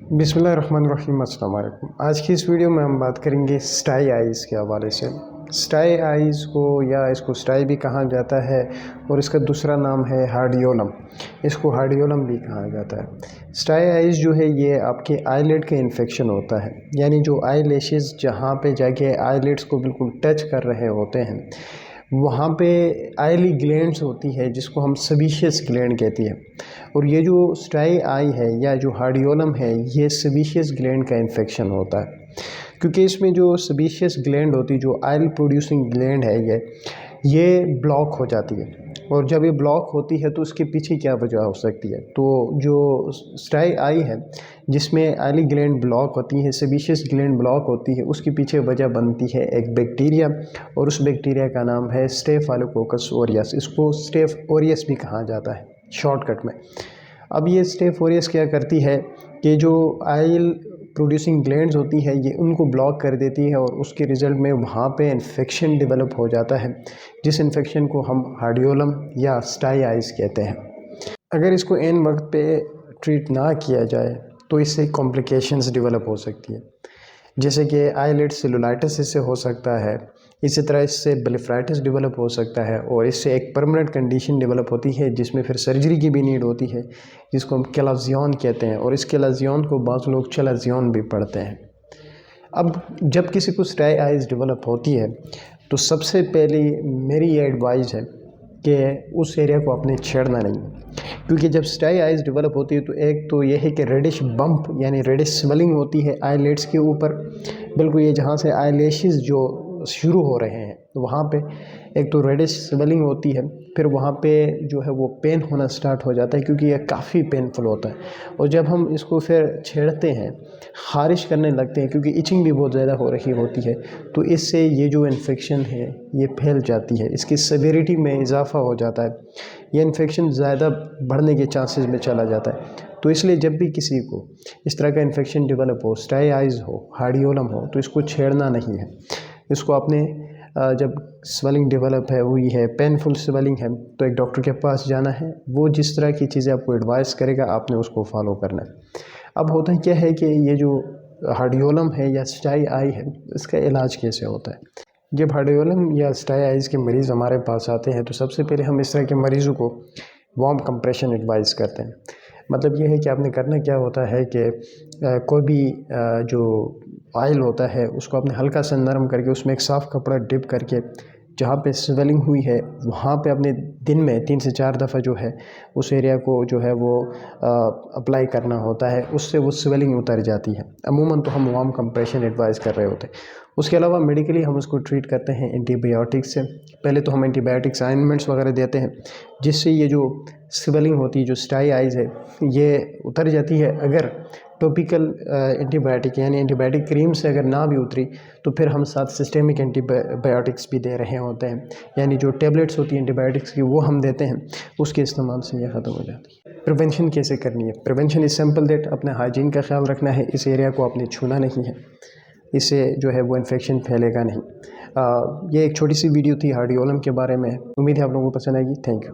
बिस्मिल्लाहिर्रहमानिर्रहीम। अस्सलाम वालेकुम। आज की इस वीडियो में हम बात करेंगे स्टाई आइज़ के हवाले से। स्टाई आइज़ को या इसको स्टाई भी कहा जाता है और इसका दूसरा नाम है हार्डियोलम। इसको हार्डियोलम भी कहा जाता है। स्टाई आइज़ जो है ये आपके आईलिड का इन्फेक्शन होता है, यानी जो आई लैशेज़ जहाँ पे जाके आईलिड्स को बिल्कुल टच कर रहे होते हैं वहाँ पे आयली ग्लैंड्स होती है जिसको हम सेबेशियस ग्लैंड कहती है। और ये जो स्टाई आई है या जो हार्डियोलम है ये सेबेशियस ग्लैंड का इन्फेक्शन होता है, क्योंकि इसमें जो सेबेशियस ग्लैंड होती है, जो आयल प्रोड्यूसिंग ग्लैंड है ये ब्लॉक हो जाती है। और जब ये ब्लॉक होती है तो उसके पीछे क्या वजह हो सकती है, तो जो स्टाई आई है जिसमें आयली ग्लैंड ब्लॉक होती है, सेबेशियस ग्लैंड ब्लॉक होती है, उसके पीछे वजह बनती है एक बैक्टीरिया और उस बैक्टीरिया का नाम है स्टेफाइलोकोकस ऑरियस। इसको स्टेफ ऑरियस भी कहा जाता है शॉर्टकट में। अब ये स्टेफ ऑरियस क्या करती है कि जो आयल प्रोड्यूसिंग ग्लैंड्स होती है ये उनको ब्लॉक कर देती है और उसके रिज़ल्ट में वहाँ पे इन्फेक्शन डेवलप हो जाता है, जिस इन्फेक्शन को हम हार्डियोलम या स्टाई आइज़ कहते हैं। अगर इसको एन वक्त पे ट्रीट ना किया जाए तो इससे कॉम्प्लिकेशंस डेवलप हो सकती है, जैसे कि आईलिड सेलुलाइटिस इससे हो सकता है। इसी तरह इससे ब्लेफराइटिस डेवलप हो सकता है और इससे एक परमानेंट कंडीशन डेवलप होती है जिसमें फिर सर्जरी की भी नीड होती है, जिसको हम कैलाजियन कहते हैं। और इस कैलाजियन को बाज़ लोग चलाजियन भी पढ़ते हैं। अब जब किसी को स्टाई आइज़ डेवलप होती है तो सबसे पहली मेरी ये एडवाइस है कि उस एरिया को आपने छेड़ना नहीं, क्योंकि जब स्टाई आइज़ डेवलप होती है तो एक तो यह है कि रेडिश बम्प यानी रेडिश स्वेलिंग होती है आईलिड्स के ऊपर, बिल्कुल ये जहाँ से आई लैशेज़ जो शुरू हो रहे हैं वहाँ पे एक तो रेडिश स्वेलिंग होती है, फिर वहाँ पे जो है वो पेन होना स्टार्ट हो जाता है, क्योंकि ये काफ़ी पेनफुल होता है। और जब हम इसको फिर छेड़ते हैं, ख़ारिश करने लगते हैं, क्योंकि इचिंग भी बहुत ज़्यादा हो रही होती है, तो इससे ये जो इन्फेक्शन है ये फैल जाती है, इसकी सेवेरिटी में इजाफ़ा हो जाता है, ये इन्फेक्शन ज़्यादा बढ़ने के चांसेस में चला जाता है। तो इसलिए जब भी किसी को इस तरह का इन्फेक्शन डेवलप हो, स्टाई आइज़ हो, हार्डियोलम हो, तो इसको छेड़ना नहीं है। इसको आपने जब स्वेलिंग डेवलप है हुई है, पेनफुल स्वेलिंग है, तो एक डॉक्टर के पास जाना है। वो जिस तरह की चीज़ें आपको एडवाइस करेगा आपने उसको फॉलो करना है। अब होता है क्या है कि ये जो हार्डियोलम है या स्टाई आई है इसका इलाज कैसे होता है। जब हार्डियोलम या स्टाई आइज़ के मरीज़ हमारे पास आते हैं तो सबसे पहले हम इस तरह के मरीज़ों को वार्म कंप्रेशन एडवाइस करते हैं। मतलब ये है कि आपने करना क्या होता है कि कोई भी जो ऑयल होता है उसको आपने हल्का सा नरम करके उसमें एक साफ़ कपड़ा डिप करके जहाँ पे स्वेलिंग हुई है वहाँ पे अपने दिन में 3 से 4 दफ़ा जो है उस एरिया को जो है वो अप्लाई करना होता है, उससे वो स्वेलिंग उतर जाती है। अमूमन तो हम वार्म कंप्रेशन एडवाइस कर रहे होते हैं। उसके अलावा मेडिकली हम उसको ट्रीट करते हैं एंटीबायोटिक्स से। पहले तो हम एंटीबायोटिक्स आइंटमेंट्स वगैरह देते हैं जिससे ये जो स्वेलिंग होती है, जो स्टाई आइज़ है, ये उतर जाती है। अगर टॉपिकल एंटीबायोटिक यानी एंटीबायोटिक क्रीम से अगर ना भी उतरी तो फिर हम साथ सिस्टेमिक एंटीबायोटिक्स भी दे रहे होते हैं, यानी जो टेबलेट्स होती हैं एंटीबायोटिक्स की वो हम देते हैं, उसके इस्तेमाल से ये ख़त्म हो जाती है। प्रिवेंशन कैसे करनी है? प्रिवेंशन इज़ सिंपल दैट अपने हाइजीन का ख्याल रखना है, इस एरिया को आपने छूना नहीं है, इससे जो है वो इन्फेक्शन फैलेगा नहीं। ये एक छोटी सी वीडियो थी हार्डियोलम के बारे में। उम्मीद है आप लोगों को पसंद आएगी। Thank you.